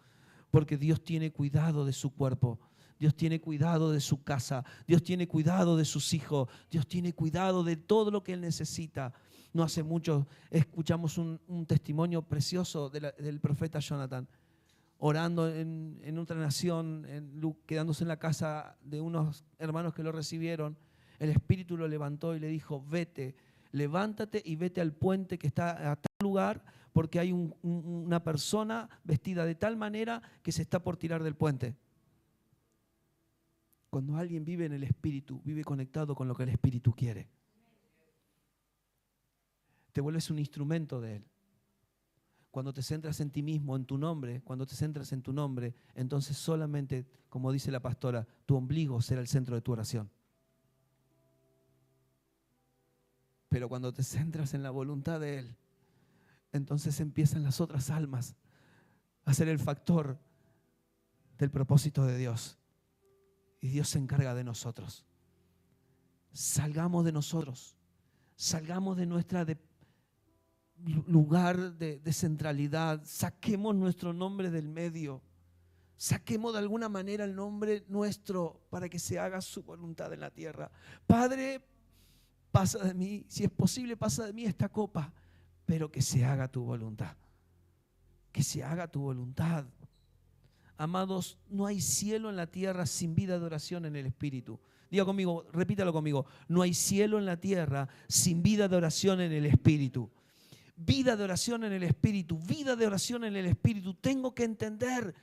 Porque Dios tiene cuidado de su cuerpo. Dios tiene cuidado de su casa. Dios tiene cuidado de sus hijos. Dios tiene cuidado de todo lo que Él necesita. No hace mucho escuchamos un testimonio precioso del profeta Jonathan. Orando en otra nación, quedándose en la casa de unos hermanos que lo recibieron. El Espíritu lo levantó y le dijo, vete, levántate y vete al puente que está a tal lugar, porque hay una persona vestida de tal manera que se está por tirar del puente. Cuando alguien vive en el Espíritu, vive conectado con lo que el Espíritu quiere. Te vuelves un instrumento de Él. Cuando te centras en ti mismo, en tu nombre, cuando te centras en tu nombre, entonces solamente, como dice la pastora, tu ombligo será el centro de tu oración. Pero cuando te centras en la voluntad de Él, entonces empiezan las otras almas a ser el factor del propósito de Dios. Y Dios se encarga de nosotros. Salgamos de nosotros, salgamos de nuestra lugar de centralidad, saquemos nuestro nombre del medio, saquemos de alguna manera el nombre nuestro para que se haga su voluntad en la tierra. Padre, pasa de mí, si es posible, pasa de mí esta copa, pero que se haga tu voluntad. Que se haga tu voluntad. Amados, no hay cielo en la tierra sin vida de oración en el Espíritu. Diga conmigo, repítalo conmigo. No hay cielo en la tierra sin vida de oración en el Espíritu. Vida de oración en el Espíritu, vida de oración en el Espíritu. Tengo que entender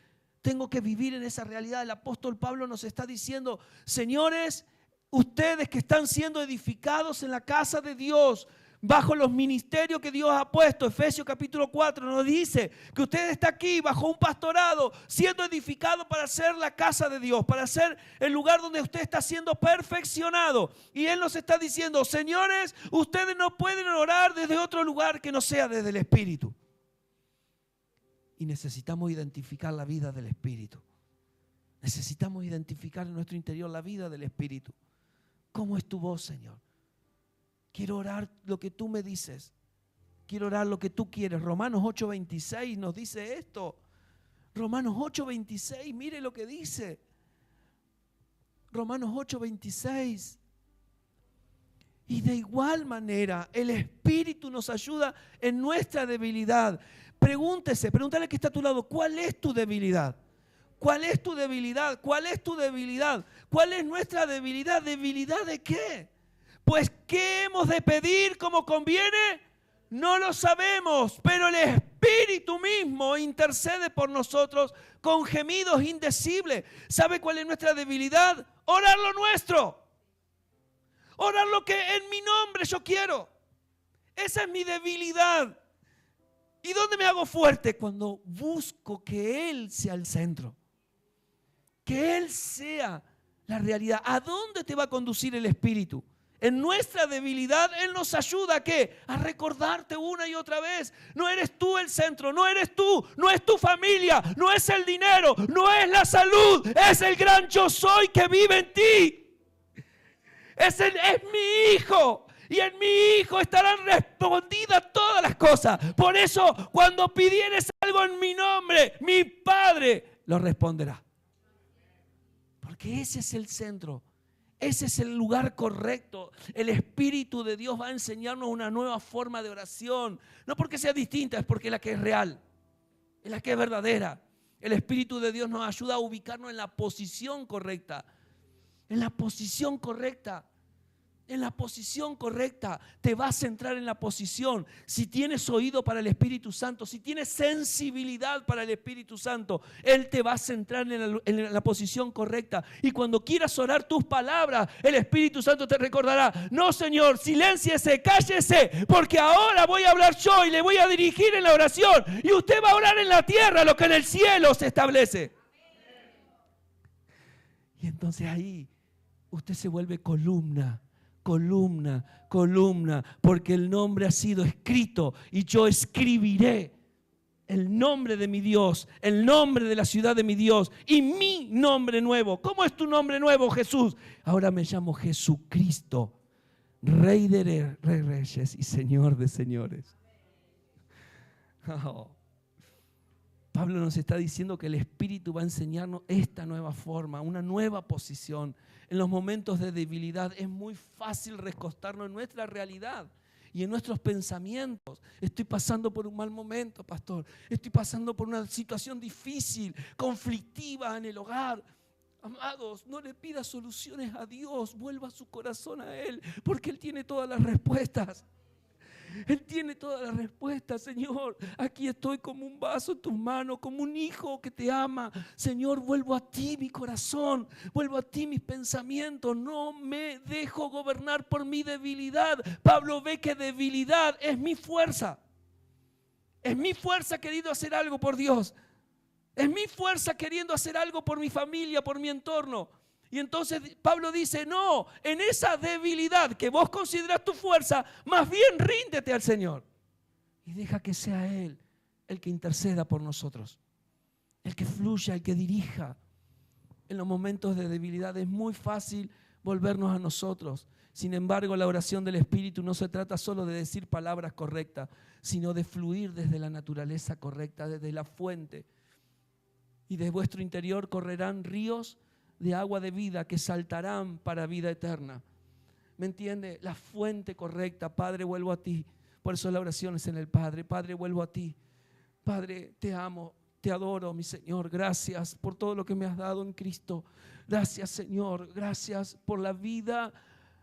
tengo que vivir en esa realidad. El apóstol Pablo nos está diciendo, señores, ustedes que están siendo edificados en la casa de Dios, bajo los ministerios que Dios ha puesto. Efesios capítulo 4 nos dice que usted está aquí bajo un pastorado, siendo edificado para ser la casa de Dios, para ser el lugar donde usted está siendo perfeccionado. Y Él nos está diciendo, señores, ustedes no pueden orar desde otro lugar que no sea desde el Espíritu. Y necesitamos identificar la vida del Espíritu. Necesitamos identificar en nuestro interior la vida del Espíritu. ¿Cómo es tu voz, Señor? Quiero orar lo que tú me dices. Quiero orar lo que tú quieres. Romanos 8:26 nos dice esto. Romanos 8:26, mire lo que dice. Romanos 8:26. Y de igual manera, el Espíritu nos ayuda en nuestra debilidad. Pregúntale al que está a tu lado, ¿cuál es tu debilidad? ¿Cuál es tu debilidad? ¿Cuál es tu debilidad? ¿Cuál es nuestra debilidad? ¿Debilidad de qué? Pues, ¿qué hemos de pedir como conviene? No lo sabemos, pero el Espíritu mismo intercede por nosotros con gemidos indecibles. ¿Sabe cuál es nuestra debilidad? Orar lo nuestro. Orar lo que en mi nombre yo quiero. Esa es mi debilidad. ¿Y dónde me hago fuerte? Cuando busco que Él sea el centro. Que Él sea la realidad. ¿A dónde te va a conducir el Espíritu? En nuestra debilidad Él nos ayuda ¿a qué? A recordarte una y otra vez. No eres tú el centro, no eres tú, no es tu familia, no es el dinero, no es la salud, es el gran yo soy que vive en ti. Es mi hijo. Y en mi hijo estarán respondidas todas las cosas. Por eso cuando pidieres algo en mi nombre, mi Padre lo responderá. Porque ese es el centro. Ese es el lugar correcto. El Espíritu de Dios va a enseñarnos una nueva forma de oración. No porque sea distinta, es porque es la que es real. Es la que es verdadera. El Espíritu de Dios nos ayuda a ubicarnos en la posición correcta. En la posición correcta. En la posición correcta. Te vas a centrar en la posición. Si tienes oído para el Espíritu Santo, si tienes sensibilidad para el Espíritu Santo, Él te va a centrar en la posición correcta. Y cuando quieras orar tus palabras, el Espíritu Santo te recordará: no, Señor, silénciese, cállese, porque ahora voy a hablar yo y le voy a dirigir en la oración. Y usted va a orar en la tierra lo que en el cielo se establece. Y entonces ahí usted se vuelve columna, porque el nombre ha sido escrito y yo escribiré el nombre de mi Dios, el nombre de la ciudad de mi Dios y mi nombre nuevo. ¿Cómo es tu nombre nuevo, Jesús? Ahora me llamo Jesucristo, Rey de Reyes y Señor de Señores. Oh. Pablo nos está diciendo que el Espíritu va a enseñarnos esta nueva forma, una nueva posición. En los momentos de debilidad es muy fácil recostarnos en nuestra realidad y en nuestros pensamientos. Estoy pasando por un mal momento, pastor. Estoy pasando por una situación difícil, conflictiva en el hogar. Amados, no le pida soluciones a Dios. Vuelva su corazón a Él, porque Él tiene todas las respuestas. Él tiene todas las respuestas. Señor, aquí estoy como un vaso en tus manos, como un hijo que te ama. Señor, vuelvo a ti mi corazón, vuelvo a ti mis pensamientos. No me dejo gobernar por mi debilidad. Pablo ve que debilidad es mi fuerza. Es mi fuerza queriendo hacer algo por Dios. Es mi fuerza queriendo hacer algo por mi familia, por mi entorno. Y entonces Pablo dice: no, en esa debilidad que vos considerás tu fuerza, más bien ríndete al Señor y deja que sea Él el que interceda por nosotros, el que fluya, el que dirija. En los momentos de debilidad es muy fácil volvernos a nosotros. Sin embargo, la oración del Espíritu no se trata solo de decir palabras correctas, sino de fluir desde la naturaleza correcta, desde la fuente. Y de vuestro interior correrán ríos de agua de vida que saltarán para vida eterna. ¿Me entiende? La fuente correcta. Padre, vuelvo a ti. Por eso la oración es en el Padre. Padre, vuelvo a ti. Padre, te amo, te adoro, mi Señor. Gracias por todo lo que me has dado en Cristo. Gracias, Señor. Gracias por la vida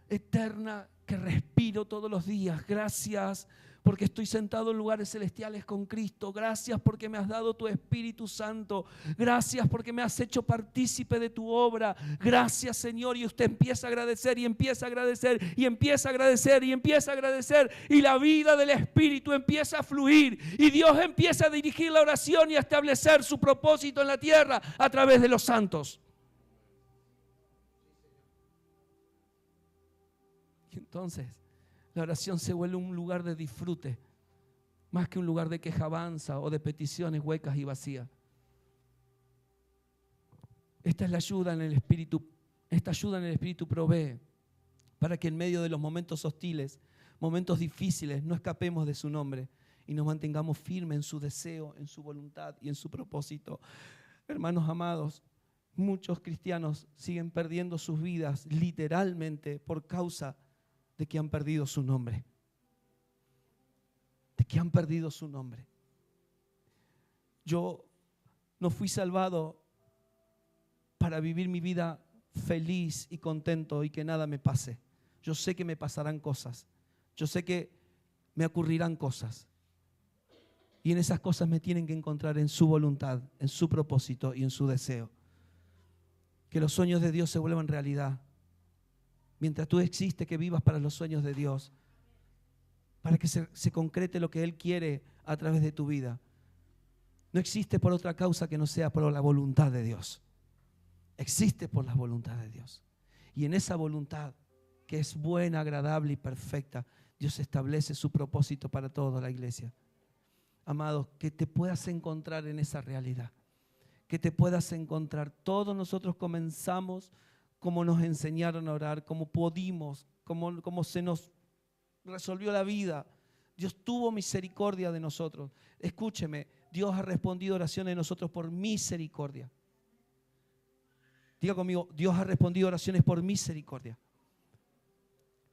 eterna que respiro todos los días. Gracias porque estoy sentado en lugares celestiales con Cristo. Gracias porque me has dado tu Espíritu Santo. Gracias porque me has hecho partícipe de tu obra. Gracias, Señor. Y usted empieza a agradecer y empieza a agradecer y empieza a agradecer y empieza a agradecer. Y la vida del Espíritu empieza a fluir. Y Dios empieza a dirigir la oración y a establecer su propósito en la tierra a través de los santos. Y entonces la oración se vuelve un lugar de disfrute, más que un lugar de quejabanza o de peticiones huecas y vacías. Esta es la ayuda en el Espíritu. Esta ayuda en el Espíritu provee para que en medio de los momentos hostiles, momentos difíciles, no escapemos de su nombre y nos mantengamos firmes en su deseo, en su voluntad y en su propósito. Hermanos amados, muchos cristianos siguen perdiendo sus vidas literalmente por causa de que han perdido su nombre. De que han perdido su nombre. Yo no fui salvado para vivir mi vida feliz y contento y que nada me pase. Yo sé que me pasarán cosas. Yo sé que me ocurrirán cosas. Y en esas cosas me tienen que encontrar en su voluntad, en su propósito y en su deseo. Que los sueños de Dios se vuelvan realidad. Mientras tú existes, que vivas para los sueños de Dios, para que se concrete lo que Él quiere a través de tu vida. No existe por otra causa que no sea por la voluntad de Dios. Existe por la voluntad de Dios. Y en esa voluntad, que es buena, agradable y perfecta, Dios establece su propósito para toda la iglesia. Amados, que te puedas encontrar en esa realidad. Que te puedas encontrar. Todos nosotros comenzamos como nos enseñaron a orar, como pudimos, como se nos resolvió la vida. Dios tuvo misericordia de nosotros. Escúcheme, Dios ha respondido oraciones de nosotros por misericordia. Diga conmigo, Dios ha respondido oraciones por misericordia.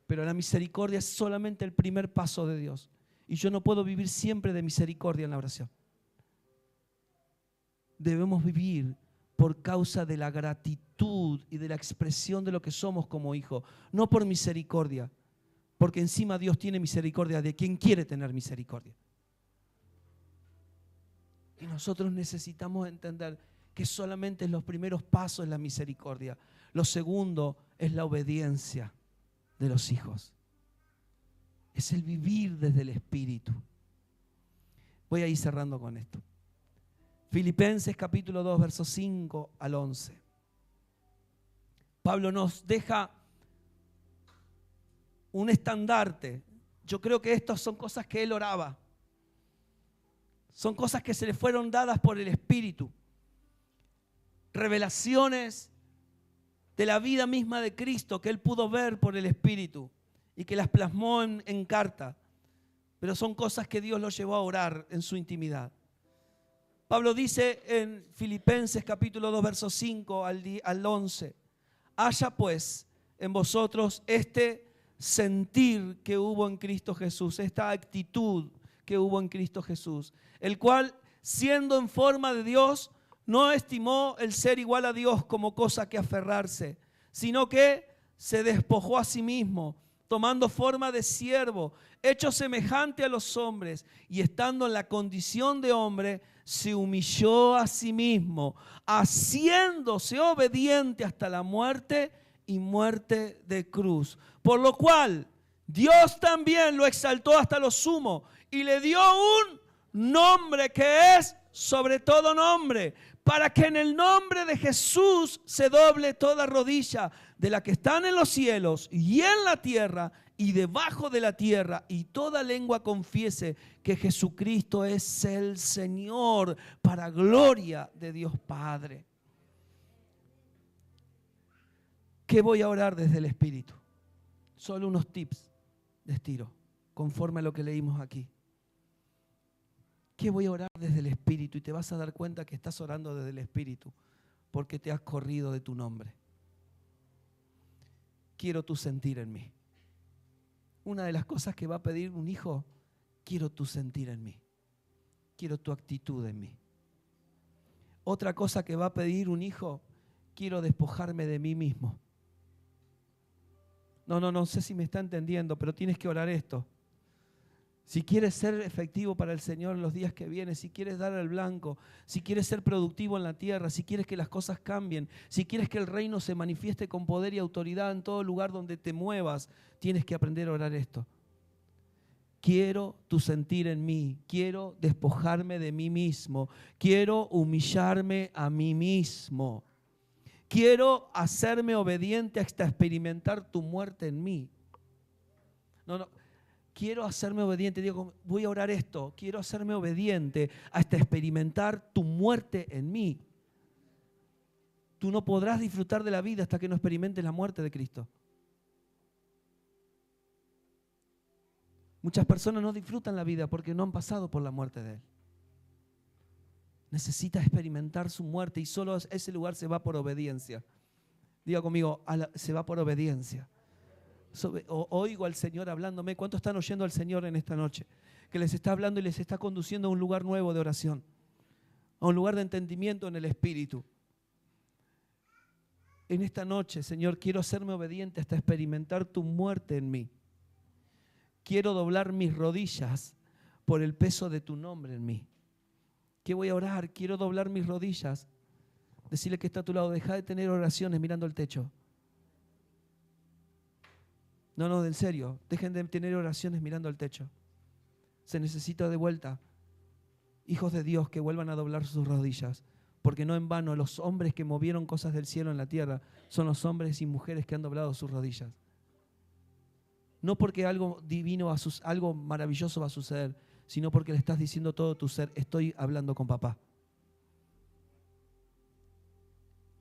Pero la misericordia es solamente el primer paso de Dios. Y yo no puedo vivir siempre de misericordia en la oración. Debemos vivir por causa de la gratitud y de la expresión de lo que somos como hijos, no por misericordia, porque encima Dios tiene misericordia de quien quiere tener misericordia. Y nosotros necesitamos entender que solamente en los primeros pasos es la misericordia. Lo segundo es la obediencia de los hijos. Es el vivir desde el Espíritu. Voy a ir cerrando con esto. Filipenses capítulo 2, versos 5 al 11. Pablo nos deja un estandarte. Yo creo que estas son cosas que él oraba. Son cosas que se le fueron dadas por el Espíritu. Revelaciones de la vida misma de Cristo que él pudo ver por el Espíritu y que las plasmó en carta. Pero son cosas que Dios lo llevó a orar en su intimidad. Pablo dice en Filipenses capítulo 2, versos 5 al 11, haya pues en vosotros este sentir que hubo en Cristo Jesús, esta actitud que hubo en Cristo Jesús, el cual, siendo en forma de Dios, no estimó el ser igual a Dios como cosa que aferrarse, sino que se despojó a sí mismo, tomando forma de siervo, hecho semejante a los hombres, y estando en la condición de hombre, se humilló a sí mismo, haciéndose obediente hasta la muerte y muerte de cruz. Por lo cual, Dios también lo exaltó hasta lo sumo y le dio un nombre que es sobre todo nombre, para que en el nombre de Jesús se doble toda rodilla de la que están en los cielos y en la tierra y debajo de la tierra, y toda lengua confiese que Jesucristo es el Señor, para gloria de Dios Padre. ¿Qué voy a orar desde el Espíritu? Solo unos tips de estilo, conforme a lo que leímos aquí. ¿Qué voy a orar desde el Espíritu? Y te vas a dar cuenta que estás orando desde el Espíritu, porque te has corrido de tu nombre. Quiero tu sentir en mí. Una de las cosas que va a pedir un hijo, quiero tu sentir en mí. Quiero tu actitud en mí. Otra cosa que va a pedir un hijo, quiero despojarme de mí mismo. No sé si me está entendiendo, pero tienes que orar esto. Si quieres ser efectivo para el Señor en los días que vienen, si quieres dar al blanco, si quieres ser productivo en la tierra, si quieres que las cosas cambien, si quieres que el reino se manifieste con poder y autoridad en todo lugar donde te muevas, tienes que aprender a orar esto. Quiero tu sentir en mí, quiero despojarme de mí mismo, quiero humillarme a mí mismo, quiero hacerme obediente hasta experimentar tu muerte en mí. No. Quiero hacerme obediente, digo, voy a orar esto, quiero hacerme obediente hasta experimentar tu muerte en mí. Tú no podrás disfrutar de la vida hasta que no experimentes la muerte de Cristo. Muchas personas no disfrutan la vida porque no han pasado por la muerte de Él. Necesita experimentar su muerte y solo ese lugar se va por obediencia. Diga conmigo, se va por obediencia. Oigo al Señor hablándome. ¿Cuántos están oyendo al Señor en esta noche? Que les está hablando y les está conduciendo a un lugar nuevo de oración, a un lugar de entendimiento en el Espíritu. En esta noche, Señor, quiero hacerme obediente hasta experimentar tu muerte en mí. Quiero doblar mis rodillas por el peso de tu nombre en mí. ¿Qué voy a orar? Quiero doblar mis rodillas. Decirle que está a tu lado, deja de tener oraciones mirando el techo. No, en serio, dejen de tener oraciones mirando al techo. Se necesita de vuelta hijos de Dios que vuelvan a doblar sus rodillas, porque no en vano los hombres que movieron cosas del cielo en la tierra son los hombres y mujeres que han doblado sus rodillas. No porque algo divino, algo maravilloso va a suceder, sino porque le estás diciendo todo tu ser, estoy hablando con papá.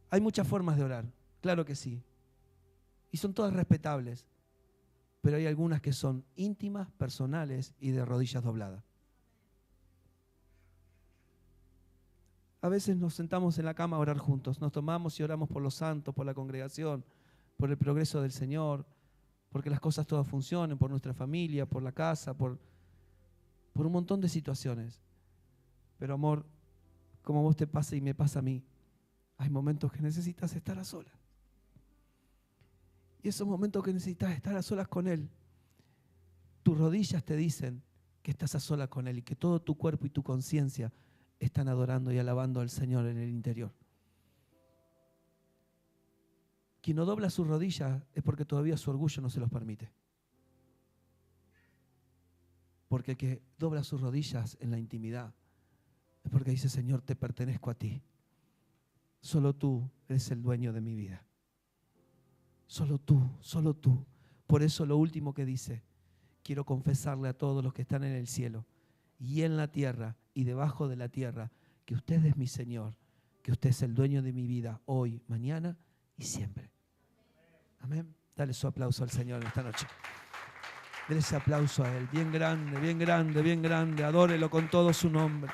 Hay muchas formas de orar, claro que sí, y son todas respetables. Pero hay algunas que son íntimas, personales y de rodillas dobladas. A veces nos sentamos en la cama a orar juntos, nos tomamos y oramos por los santos, por la congregación, por el progreso del Señor, porque las cosas todas funcionen, por nuestra familia, por la casa, por un montón de situaciones. Pero amor, como a vos te pasa y me pasa a mí, hay momentos que necesitas estar a solas. Y esos momentos que necesitas estar a solas con Él, tus rodillas te dicen que estás a solas con Él y que todo tu cuerpo y tu conciencia están adorando y alabando al Señor en el interior. Quien no dobla sus rodillas es porque todavía su orgullo no se los permite. Porque el que dobla sus rodillas en la intimidad es porque dice, Señor, te pertenezco a ti. Solo tú eres el dueño de mi vida. Solo tú, solo tú. Por eso lo último que dice, quiero confesarle a todos los que están en el cielo y en la tierra y debajo de la tierra, que usted es mi Señor, que usted es el dueño de mi vida hoy, mañana y siempre. Amén. Dale su aplauso al Señor en esta noche. Dale ese aplauso a Él, bien grande, bien grande, bien grande. Adórelo con todo su nombre.